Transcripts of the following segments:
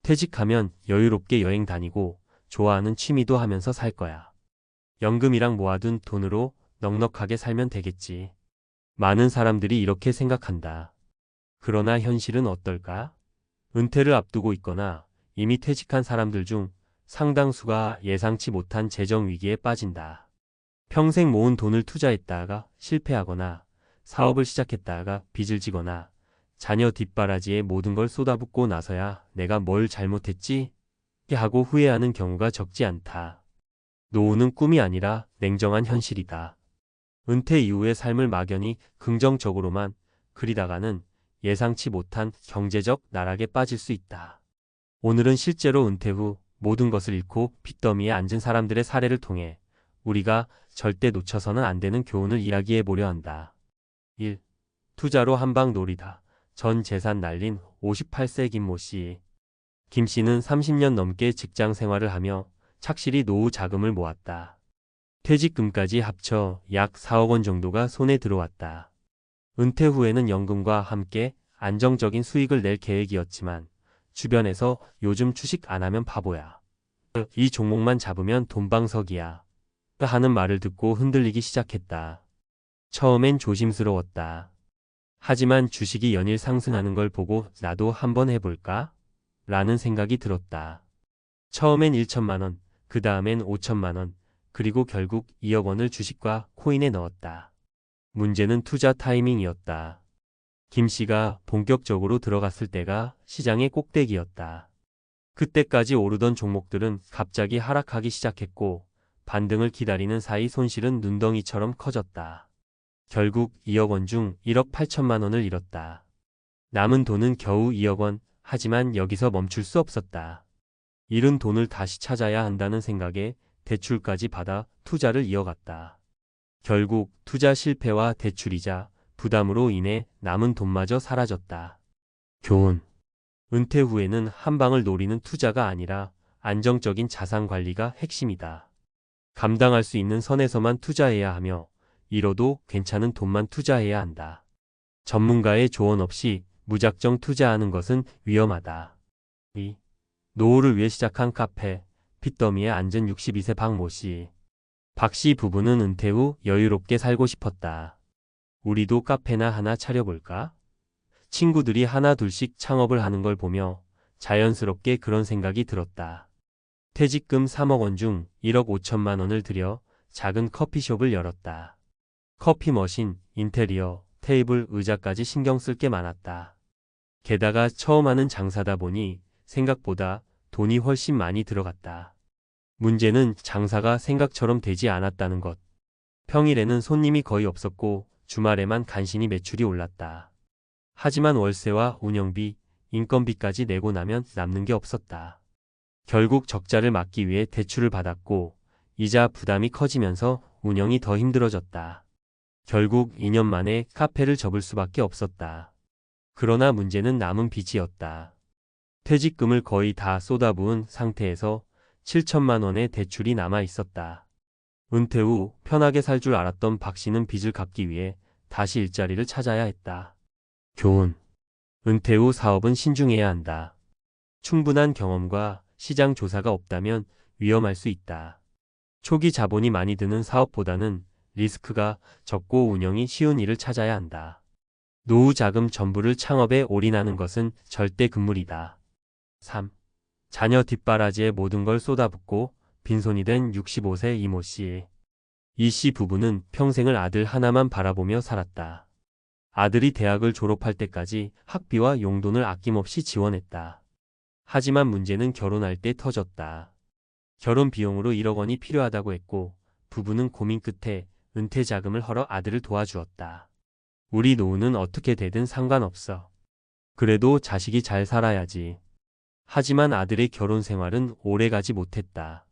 퇴직하면 여유롭게 여행 다니고 좋아하는 취미도 하면서 살 거야. 연금이랑 모아둔 돈으로 넉넉하게 살면 되겠지. 많은 사람들이 이렇게 생각한다. 그러나 현실은 어떨까? 은퇴를 앞두고 있거나 이미 퇴직한 사람들 중 상당수가 예상치 못한 재정 위기에 빠진다. 평생 모은 돈을 투자했다가 실패하거나 사업을 시작했다가 빚을 지거나 자녀 뒷바라지에 모든 걸 쏟아붓고 나서야 내가 뭘 잘못했지? 하고 후회하는 경우가 적지 않다. 노후는 꿈이 아니라 냉정한 현실이다. 은퇴 이후의 삶을 막연히 긍정적으로만 그리다가는 예상치 못한 경제적 나락에 빠질 수 있다. 오늘은 실제로 은퇴 후 모든 것을 잃고 빚더미에 앉은 사람들의 사례를 통해 우리가 절대 놓쳐서는 안 되는 교훈을 이야기해 보려 한다. 1. 투자로 한방 놀이다. 전 재산 날린 58세 김모 씨. 김 씨는 30년 넘게 직장 생활을 하며 착실히 노후 자금을 모았다. 퇴직금까지 합쳐 약 4억 원 정도가 손에 들어왔다. 은퇴 후에는 연금과 함께 안정적인 수익을 낼 계획이었지만 주변에서 요즘 주식 안 하면 바보야. 이 종목만 잡으면 돈방석이야. 하는 말을 듣고 흔들리기 시작했다. 처음엔 조심스러웠다. 하지만 주식이 연일 상승하는 걸 보고 나도 한번 해볼까? 라는 생각이 들었다. 처음엔 1천만 원, 그 다음엔 5천만 원, 그리고 결국 2억 원을 주식과 코인에 넣었다. 문제는 투자 타이밍이었다. 김 씨가 본격적으로 들어갔을 때가 시장의 꼭대기였다. 그때까지 오르던 종목들은 갑자기 하락하기 시작했고 반등을 기다리는 사이 손실은 눈덩이처럼 커졌다. 결국 2억 원 중 1억 8천만 원을 잃었다. 남은 돈은 겨우 2억 원, 하지만 여기서 멈출 수 없었다. 잃은 돈을 다시 찾아야 한다는 생각에 대출까지 받아 투자를 이어갔다. 결국 투자 실패와 대출이자 부담으로 인해 남은 돈마저 사라졌다. 교훈. 은퇴 후에는 한 방을 노리는 투자가 아니라 안정적인 자산 관리가 핵심이다. 감당할 수 있는 선에서만 투자해야 하며 잃어도 괜찮은 돈만 투자해야 한다. 전문가의 조언 없이 무작정 투자하는 것은 위험하다. 2. 노후를 위해 시작한 카페, 빚더미에 앉은 62세 박모 씨. 박 씨 부부는 은퇴 후 여유롭게 살고 싶었다. 우리도 카페나 하나 차려볼까? 친구들이 하나 둘씩 창업을 하는 걸 보며 자연스럽게 그런 생각이 들었다. 퇴직금 3억 원 중 1억 5천만 원을 들여 작은 커피숍을 열었다. 커피 머신, 인테리어, 테이블, 의자까지 신경 쓸 게 많았다. 게다가 처음 하는 장사다 보니 생각보다 돈이 훨씬 많이 들어갔다. 문제는 장사가 생각처럼 되지 않았다는 것. 평일에는 손님이 거의 없었고 주말에만 간신히 매출이 올랐다. 하지만 월세와 운영비, 인건비까지 내고 나면 남는 게 없었다. 결국 적자를 막기 위해 대출을 받았고 이자 부담이 커지면서 운영이 더 힘들어졌다. 결국 2년 만에 카페를 접을 수밖에 없었다. 그러나 문제는 남은 빚이었다. 퇴직금을 거의 다 쏟아부은 상태에서 7천만 원의 대출이 남아 있었다. 은퇴 후 편하게 살 줄 알았던 박 씨는 빚을 갚기 위해 다시 일자리를 찾아야 했다. 교훈. 은퇴 후 사업은 신중해야 한다. 충분한 경험과 시장 조사가 없다면 위험할 수 있다. 초기 자본이 많이 드는 사업보다는 리스크가 적고 운영이 쉬운 일을 찾아야 한다. 노후 자금 전부를 창업에 올인하는 것은 절대 금물이다. 3. 자녀 뒷바라지에 모든 걸 쏟아붓고 빈손이 된 65세 이모 씨. 이 씨 부부는 평생을 아들 하나만 바라보며 살았다. 아들이 대학을 졸업할 때까지 학비와 용돈을 아낌없이 지원했다. 하지만 문제는 결혼할 때 터졌다. 결혼 비용으로 1억 원이 필요하다고 했고 부부는 고민 끝에 은퇴 자금을 헐어 아들을 도와주었다. 우리 노후는 어떻게 되든 상관없어. 그래도 자식이 잘 살아야지. 하지만 아들의 결혼 생활은 오래가지 못했다.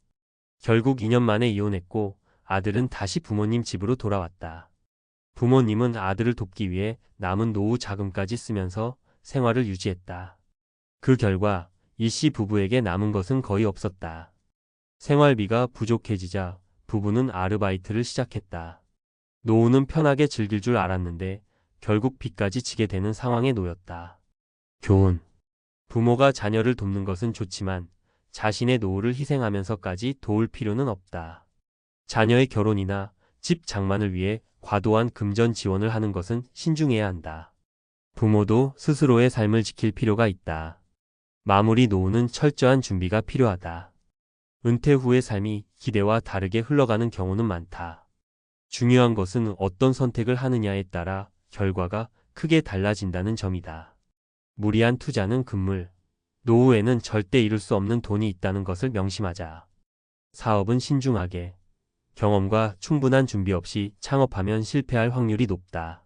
결국 2년 만에 이혼했고 아들은 다시 부모님 집으로 돌아왔다. 부모님은 아들을 돕기 위해 남은 노후 자금까지 쓰면서 생활을 유지했다. 그 결과 이 씨 부부에게 남은 것은 거의 없었다. 생활비가 부족해지자 부부는 아르바이트를 시작했다. 노후는 편하게 즐길 줄 알았는데 결국 빚까지 지게 되는 상황에 놓였다. 교훈. 부모가 자녀를 돕는 것은 좋지만 자신의 노후를 희생하면서까지 도울 필요는 없다. 자녀의 결혼이나 집 장만을 위해 과도한 금전 지원을 하는 것은 신중해야 한다. 부모도 스스로의 삶을 지킬 필요가 있다. 마무리 노후는 철저한 준비가 필요하다. 은퇴 후의 삶이 기대와 다르게 흘러가는 경우는 많다. 중요한 것은 어떤 선택을 하느냐에 따라 결과가 크게 달라진다는 점이다. 무리한 투자는 금물, 노후에는 절대 이룰 수 없는 돈이 있다는 것을 명심하자. 사업은 신중하게, 경험과 충분한 준비 없이 창업하면 실패할 확률이 높다.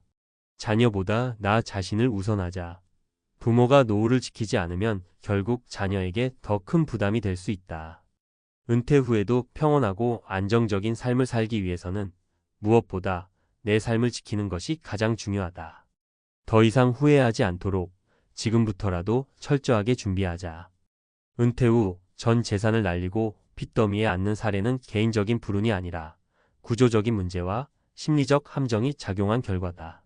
자녀보다 나 자신을 우선하자. 부모가 노후를 지키지 않으면 결국 자녀에게 더 큰 부담이 될 수 있다. 은퇴 후에도 평온하고 안정적인 삶을 살기 위해서는 무엇보다 내 삶을 지키는 것이 가장 중요하다. 더 이상 후회하지 않도록 지금부터라도 철저하게 준비하자. 은퇴 후 전 재산을 날리고 빚더미에 앉는 사례는 개인적인 불운이 아니라 구조적인 문제와 심리적 함정이 작용한 결과다.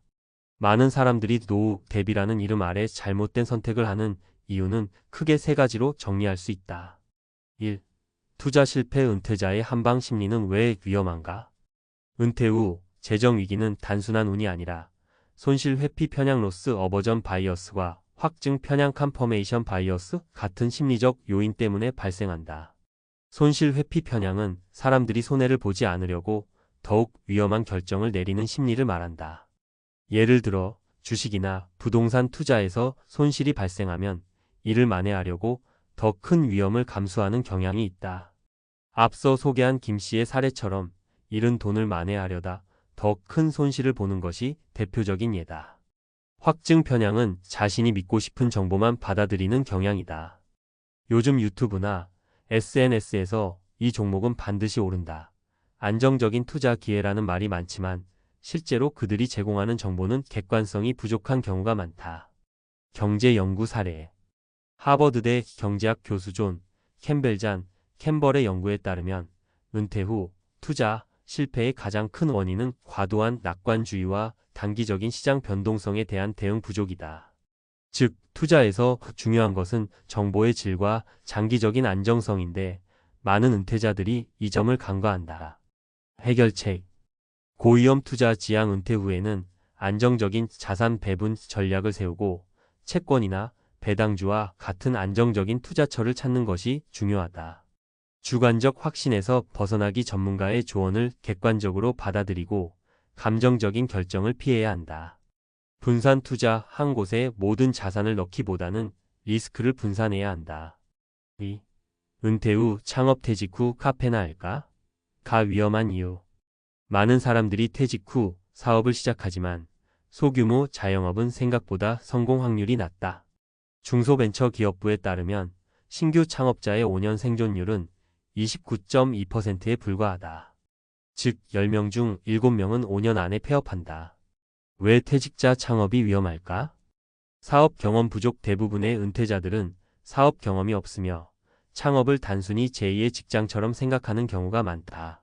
많은 사람들이 노후 대비라는 이름 아래 잘못된 선택을 하는 이유는 크게 세 가지로 정리할 수 있다. 1. 투자 실패. 은퇴자의 한방 심리는 왜 위험한가? 은퇴 후 재정 위기는 단순한 운이 아니라 손실 회피 편향 로스 어버전 바이어스와 확증 편향 컨퍼메이션 바이어스 같은 심리적 요인 때문에 발생한다. 손실 회피 편향은 사람들이 손해를 보지 않으려고 더욱 위험한 결정을 내리는 심리를 말한다. 예를 들어 주식이나 부동산 투자에서 손실이 발생하면 이를 만회하려고 더 큰 위험을 감수하는 경향이 있다. 앞서 소개한 김 씨의 사례처럼 잃은 돈을 만회하려다 더 큰 손실을 보는 것이 대표적인 예다. 확증 편향은 자신이 믿고 싶은 정보만 받아들이는 경향이다. 요즘 유튜브나 SNS에서 이 종목은 반드시 오른다. 안정적인 투자 기회라는 말이 많지만 실제로 그들이 제공하는 정보는 객관성이 부족한 경우가 많다. 경제 연구 사례. 하버드대 경제학 교수 존 캠벨의 연구에 따르면 은퇴 후 투자 실패의 가장 큰 원인은 과도한 낙관주의와 단기적인 시장 변동성에 대한 대응 부족이다. 즉, 투자에서 중요한 것은 정보의 질과 장기적인 안정성인데 많은 은퇴자들이 이 점을 간과한다. 해결책. 고위험 투자 지향. 은퇴 후에는 안정적인 자산 배분 전략을 세우고 채권이나 배당주와 같은 안정적인 투자처를 찾는 것이 중요하다. 주관적 확신에서 벗어나기 전문가의 조언을 객관적으로 받아들이고 감정적인 결정을 피해야 한다. 분산 투자. 한 곳에 모든 자산을 넣기보다는 리스크를 분산해야 한다. 2. 은퇴 후 창업. 퇴직 후 카페나 할까? 위험한 이유. 많은 사람들이 퇴직 후 사업을 시작하지만 소규모 자영업은 생각보다 성공 확률이 낮다. 중소벤처기업부에 따르면 신규 창업자의 5년 생존율은 29.2%에 불과하다. 즉 10명 중 7명은 5년 안에 폐업한다. 왜 퇴직자 창업이 위험할까? 사업 경험 부족. 대부분의 은퇴자들은 사업 경험이 없으며 창업을 단순히 제2의 직장처럼 생각하는 경우가 많다.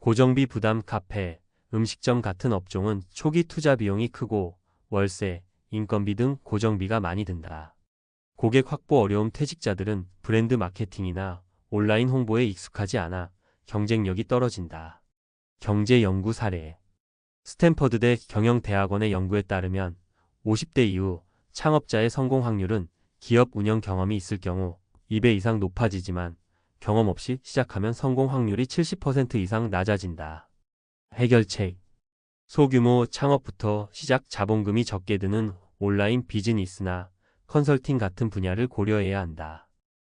고정비 부담. 카페, 음식점 같은 업종은 초기 투자 비용이 크고 월세, 인건비 등 고정비가 많이 든다. 고객 확보 어려움. 퇴직자들은 브랜드 마케팅이나 온라인 홍보에 익숙하지 않아 경쟁력이 떨어진다. 경제 연구 사례. 스탠퍼드대 경영대학원의 연구에 따르면 50대 이후 창업자의 성공 확률은 기업 운영 경험이 있을 경우 2배 이상 높아지지만 경험 없이 시작하면 성공 확률이 70% 이상 낮아진다. 해결책. 소규모 창업부터 시작. 자본금이 적게 드는 온라인 비즈니스나 컨설팅 같은 분야를 고려해야 한다.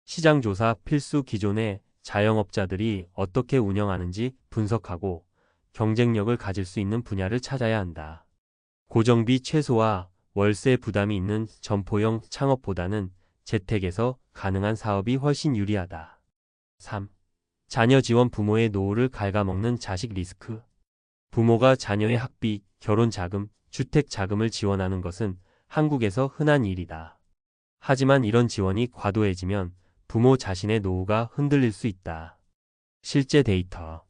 시장 조사 필수. 기존의 자영업자들이 어떻게 운영하는지 분석하고 경쟁력을 가질 수 있는 분야를 찾아야 한다. 고정비 최소화. 월세 부담이 있는 점포형 창업보다는 재택에서 가능한 사업이 훨씬 유리하다. 3. 자녀 지원. 부모의 노후를 갉아먹는 자식 리스크. 부모가 자녀의 학비, 결혼 자금, 주택 자금을 지원하는 것은 한국에서 흔한 일이다. 하지만 이런 지원이 과도해지면 부모 자신의 노후가 흔들릴 수 있다. 실제 데이터.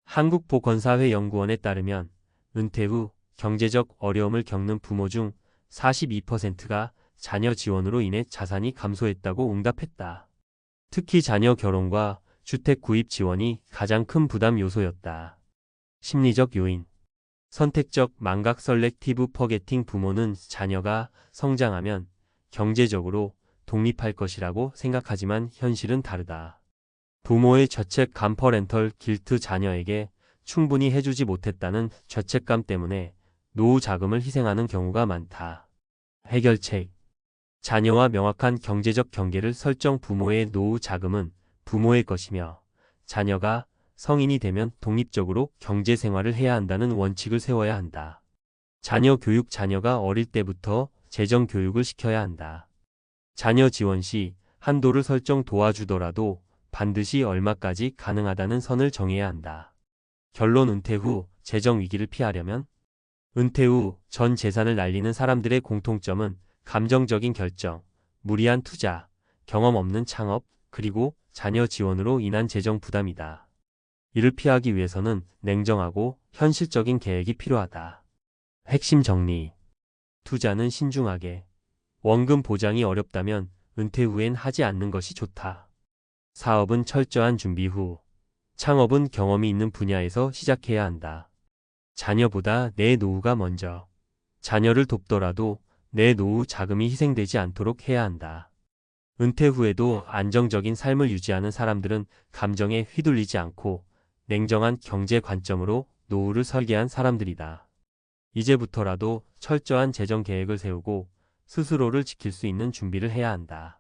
한국보건사회연구원에 따르면 은퇴 후 경제적 어려움을 겪는 부모 중 42%가 자녀 지원으로 인해 자산이 감소했다고 응답했다. 특히 자녀 결혼과 주택 구입 지원이 가장 큰 부담 요소였다. 심리적 요인. 선택적 망각 셀렉티브 퍼게팅. 부모는 자녀가 성장하면 경제적으로 독립할 것이라고 생각하지만 현실은 다르다. 부모의 죄책감 퍼렌털 길트. 자녀에게 충분히 해주지 못했다는 죄책감 때문에 노후 자금을 희생하는 경우가 많다. 해결책. 자녀와 명확한 경제적 경계를 설정. 부모의 노후 자금은 부모의 것이며 자녀가 성인이 되면 독립적으로 경제 생활을 해야 한다는 원칙을 세워야 한다. 자녀 교육. 자녀가 어릴 때부터 재정 교육을 시켜야 한다. 자녀 지원 시 한도를 설정. 도와주더라도 반드시 얼마까지 가능하다는 선을 정해야 한다. 결론. 은퇴 후 재정 위기를 피하려면 은퇴 후 전 재산을 날리는 사람들의 공통점은 감정적인 결정, 무리한 투자, 경험 없는 창업, 그리고 자녀 지원으로 인한 재정 부담이다. 이를 피하기 위해서는 냉정하고 현실적인 계획이 필요하다. 핵심 정리. 투자는 신중하게. 원금 보장이 어렵다면 은퇴 후엔 하지 않는 것이 좋다. 사업은 철저한 준비 후. 창업은 경험이 있는 분야에서 시작해야 한다. 자녀보다 내 노후가 먼저. 자녀를 돕더라도 내 노후 자금이 희생되지 않도록 해야 한다. 은퇴 후에도 안정적인 삶을 유지하는 사람들은 감정에 휘둘리지 않고 냉정한 경제 관점으로 노후를 설계한 사람들이다. 이제부터라도 철저한 재정 계획을 세우고 스스로를 지킬 수 있는 준비를 해야 한다.